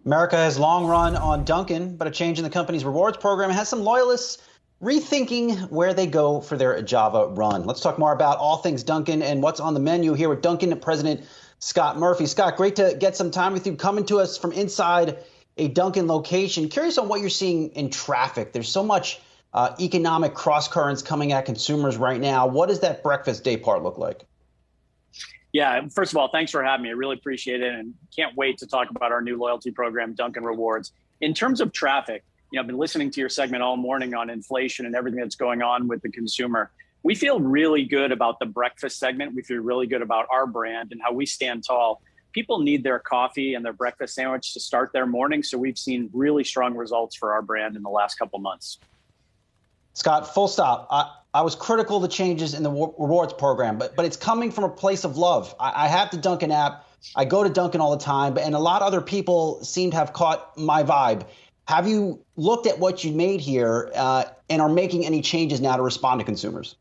America has long run on Dunkin', but a change in the company's rewards program has some loyalists rethinking where they go for their Java run. Let's talk more about all things Dunkin' and what's on the menu here with Dunkin' President Scott Murphy. Scott, great to get some time with you, coming to us from inside a Dunkin' location. Curious on what you're seeing in traffic. There's so much economic cross currents coming at consumers right now. What does that breakfast day part look like? Yeah, first of all, thanks for having me. I really appreciate it and can't wait to talk about our new loyalty program, Dunkin' Rewards. In terms of traffic, I've been listening to your segment all morning on inflation and everything that's going on with the consumer. We feel really good about the breakfast segment. We feel really good about our brand and how we stand tall. People need their coffee and their breakfast sandwich to start their morning. So we've seen really strong results for our brand in the last couple months. Scott, full stop. I was critical of the changes in the rewards program, but it's coming from a place of love. I have the Dunkin' app. I go to Dunkin' all the time, and a lot of other people seem to have caught my vibe. Have you looked at what you made here and are making any changes now to respond to consumers?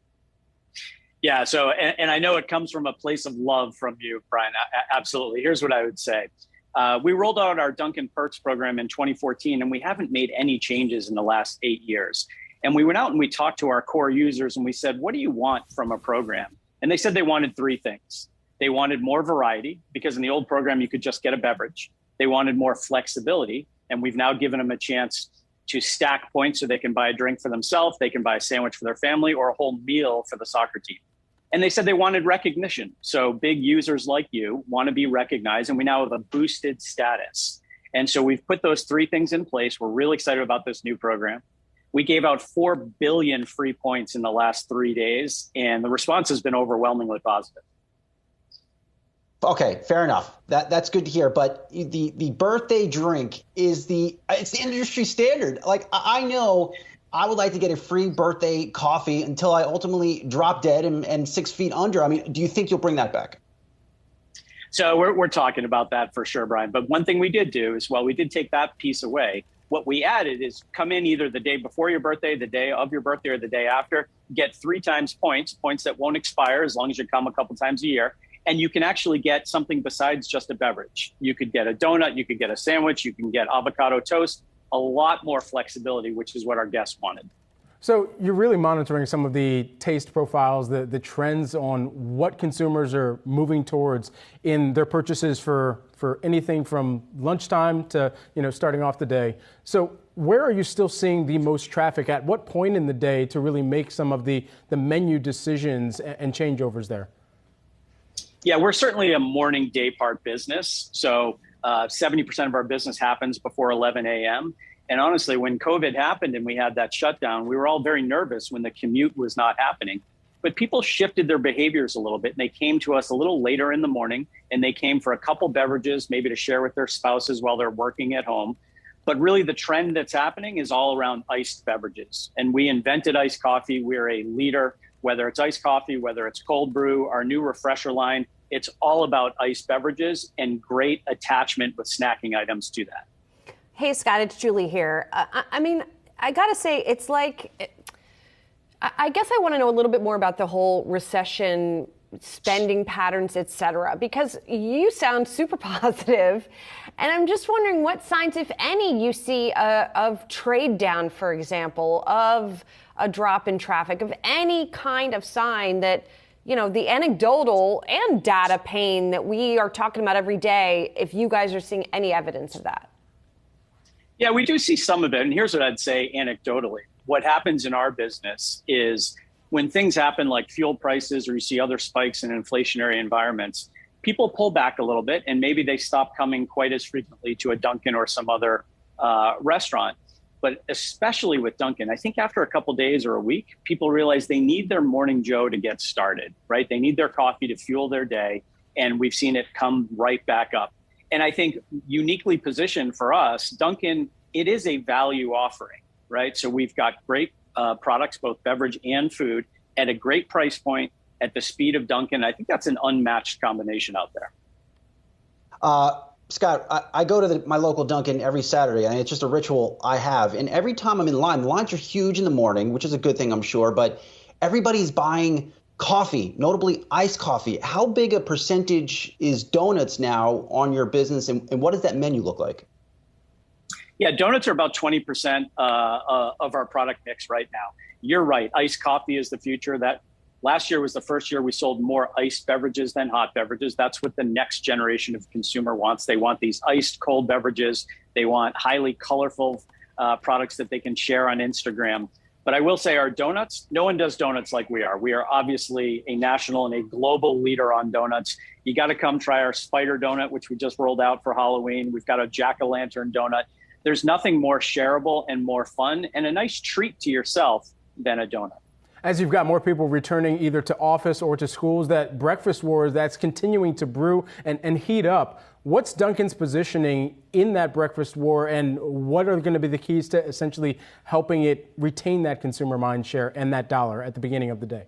Yeah, so, and I know it comes from a place of love from you, Brian. Absolutely. Here's what I would say. We rolled out our Dunkin' Perks program in 2014, and we haven't made any changes in the last 8 years. And we went out and we talked to our core users and we said, what do you want from a program? And they said they wanted three things. They wanted more variety, because in the old program, you could just get a beverage. They wanted more flexibility, and we've now given them a chance to stack points so they can buy a drink for themselves, they can buy a sandwich for their family, or a whole meal for the soccer team. And they said they wanted recognition. So big users like you want to be recognized, and we now have a boosted status. And so we've put those three things in place. We're really excited about this new program. We gave out 4 billion free points in the last 3 days, and the response has been overwhelmingly positive. Okay, fair enough. That's good to hear. But the birthday drink is it's the industry standard. Like, I know I would like to get a free birthday coffee until I ultimately drop dead and 6 feet under. I mean, do you think you'll bring that back? So we're talking about that for sure, Brian. But one thing we did do is, while we did take that piece away, what we added is come in either the day before your birthday, the day of your birthday, or the day after, get 3 times points that won't expire as long as you come a couple times a year. And you can actually get something besides just a beverage. You could get a donut, you could get a sandwich, you can get avocado toast, a lot more flexibility, which is what our guests wanted. So you're really monitoring some of the taste profiles, the trends on what consumers are moving towards in their purchases for anything from lunchtime to, starting off the day. So where are you still seeing the most traffic? At what point in the day to really make some of the menu decisions and changeovers there? Yeah, we're certainly a morning day part business. So 70% of our business happens before 11 a.m. And honestly, when COVID happened and we had that shutdown, we were all very nervous when the commute was not happening. But people shifted their behaviors a little bit, and they came to us a little later in the morning, and they came for a couple beverages, maybe to share with their spouses while they're working at home. But really, the trend that's happening is all around iced beverages. And we invented iced coffee. We're a leader, whether it's iced coffee, whether it's cold brew, our new refresher line. It's all about iced beverages and great attachment with snacking items to that. Hey, Scott, it's Julie here. I mean, I got to say, it's like, I guess I want to know a little bit more about the whole recession, spending patterns, et cetera, because you sound super positive. And I'm just wondering what signs, if any, you see of trade down, for example, of a drop in traffic, of any kind of sign that, the anecdotal and data pain that we are talking about every day, if you guys are seeing any evidence of that. Yeah, we do see some of it. And here's what I'd say anecdotally. What happens in our business is when things happen like fuel prices, or you see other spikes in inflationary environments, people pull back a little bit, and maybe they stop coming quite as frequently to a Dunkin' or some other restaurant. But especially with Dunkin', I think after a couple days or a week, people realize they need their morning Joe to get started, right? They need their coffee to fuel their day. And we've seen it come right back up. And I think uniquely positioned for us, Dunkin', it is a value offering, right? So we've got great products, both beverage and food, at a great price point, at the speed of Dunkin'. I think that's an unmatched combination out there. Scott, I go to my local Dunkin' every Saturday, and it's just a ritual I have. And every time I'm in line, the lines are huge in the morning, which is a good thing, I'm sure, but everybody's buying coffee, notably iced coffee. How big a percentage is donuts now on your business, and what does that menu look like? Yeah, donuts are about 20% of our product mix right now. You're right. Iced coffee is the future. That last year was the first year we sold more iced beverages than hot beverages. That's what the next generation of consumer wants. They want these iced cold beverages. They want highly colorful products that they can share on Instagram. But I will say our donuts, no one does donuts like we are. We are obviously a national and a global leader on donuts. You got to come try our spider donut, which we just rolled out for Halloween. We've got a jack-o'-lantern donut. There's nothing more shareable and more fun and a nice treat to yourself than a donut. As you've got more people returning either to office or to schools, that breakfast war that's continuing to brew and heat up. What's Dunkin's positioning in that breakfast war, and what are going to be the keys to essentially helping it retain that consumer mind share and that dollar at the beginning of the day?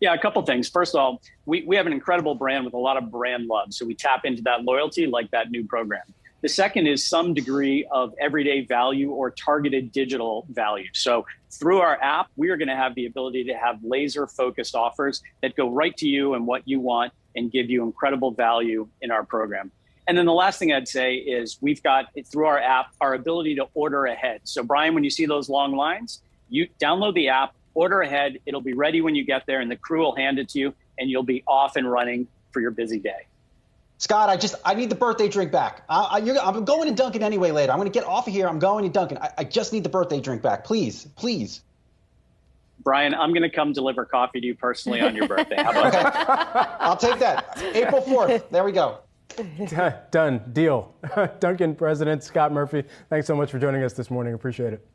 Yeah, a couple things. First of all, we have an incredible brand with a lot of brand love. So we tap into that loyalty like that new program. The second is some degree of everyday value or targeted digital value. So through our app, we are going to have the ability to have laser focused offers that go right to you and what you want and give you incredible value in our program. And then the last thing I'd say is we've got, through our app, our ability to order ahead. So Brian, when you see those long lines, you download the app, order ahead. It'll be ready when you get there and the crew will hand it to you and you'll be off and running for your busy day. Scott, I need the birthday drink back. I'm going to Dunkin' anyway later. I'm going to get off of here. I'm going to Dunkin'. I just need the birthday drink back. Please, please. Brian, I'm going to come deliver coffee to you personally on your birthday. How about that? I'll take that. April 4th. There we go. Done. Deal. Dunkin President Scott Murphy, thanks so much for joining us this morning. Appreciate it.